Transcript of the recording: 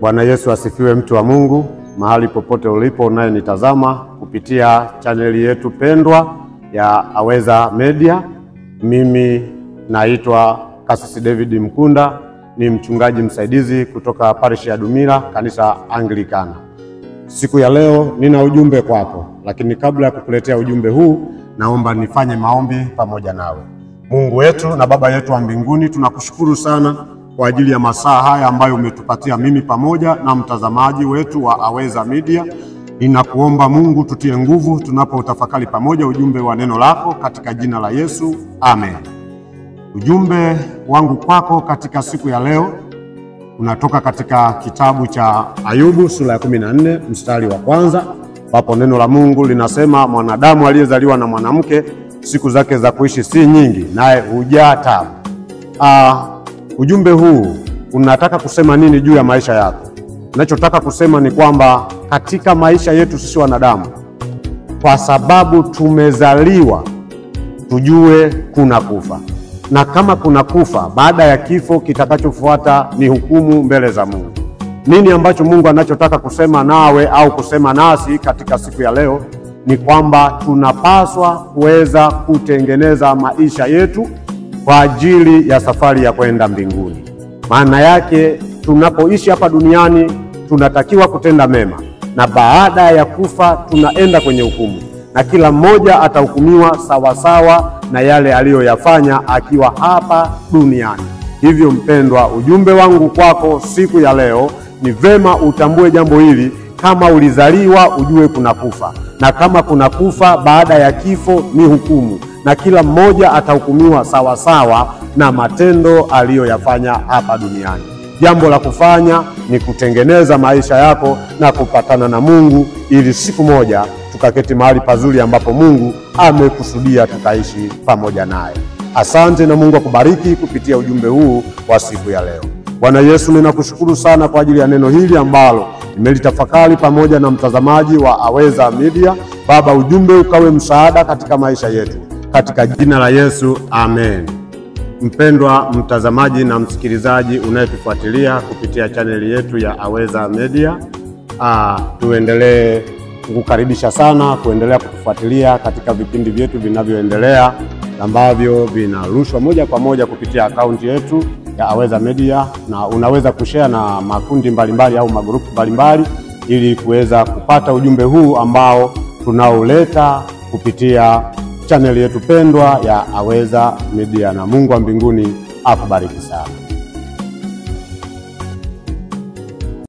Bwana Yesu asifiwe, mtu wa Mungu, mahali popote ulipo unayenitazama kupitia chaneli yetu pendwa ya Aweza Media. Mimi naitwa Kasisi David Mkunda, ni mchungaji msaidizi kutoka parish ya Dumila, kanisa Anglikana. Siku ya leo nina ujumbe kwako, lakini kabla ya kukuletea ujumbe huu, naomba nifanye maombi pamoja nawe. Mungu wetu na Baba yetu wa mbinguni, tunakushukuru sana kwa ajili ya masaa haya ambayo umetupatia mimi pamoja na mtazamaji wetu wa Aweza Media. Ninakuomba Mungu tutie nguvu tunapotafakari pamoja ujumbe wa neno lako katika jina la Yesu. Amen. Ujumbe wangu kwako katika siku ya leo unatoka katika kitabu cha Ayubu sura ya 14 mstari wa 1, ambapo neno la Mungu linasema, mwanadamu aliyezaliwa na mwanamke siku zake za kuishi si nyingi, naye hujaa taabu. Ujumbe huu unataka kusema nini juu ya maisha yako? Ninachotaka kusema ni kwamba katika maisha yetu sisi wanadamu, kwa sababu tumezaliwa, tujue kuna kufa. Na kama kuna kufa, baada ya kifo kitakachofuata ni hukumu mbele za Mungu. Nini ambacho Mungu anachotaka kusema nawe au kusema nasi katika siku ya leo ni kwamba tunapaswa kuweza kutengeneza maisha yetu kwa ajili ya safari ya kwenda mbinguni. Maana yake tunapoishi hapa duniani tunatakiwa kutenda mema, na baada ya kufa tunaenda kwenye hukumu, na kila mmoja atahukumiwa sawasawa na yale aliyoyafanya akiwa hapa duniani. Hivyo mpendwa, ujumbe wangu kwako siku ya leo ni vema utambue jambo hili. Kama ulizaliwa, ujue kuna kufa, na kama kuna kufa, baada ya kifo ni hukumu, na kila mmoja atahukumiwa sawasawa na matendo aliyoyafanya hapa duniani. Jambo la kufanya ni kutengeneza maisha yako na kupatana na Mungu, ili siku moja tukaketi mahali pazuri ambapo Mungu amekusudia tukaishi pamoja naye. Asante na Mungu akubariki kupitia ujumbe huu wa siku ya leo. Bwana Yesu, ninakushukuru sana kwa ajili ya neno hili ambalo nimelitafakari pamoja na mtazamaji wa Aweza Media. Baba, ujumbe ukawe msaada katika maisha yetu, katika jina la Yesu, amen. Mpendwa mtazamaji na msikilizaji unayetufuatilia kupitia chaneli yetu ya Aweza Media, tuendelee kukukaribisha sana kuendelea kutufuatilia katika vipindi vyetu vinavyoendelea ambavyo vinarushwa moja kwa moja kupitia akaunti yetu ya Aweza Media, na unaweza kushare na makundi mbalimbali au magrupu mbalimbali ili kuweza kupata ujumbe huu ambao tunauleta kupitia chaneli yetu pendwa ya Aweza Media, na Mungu wa mbinguni akubariki sana.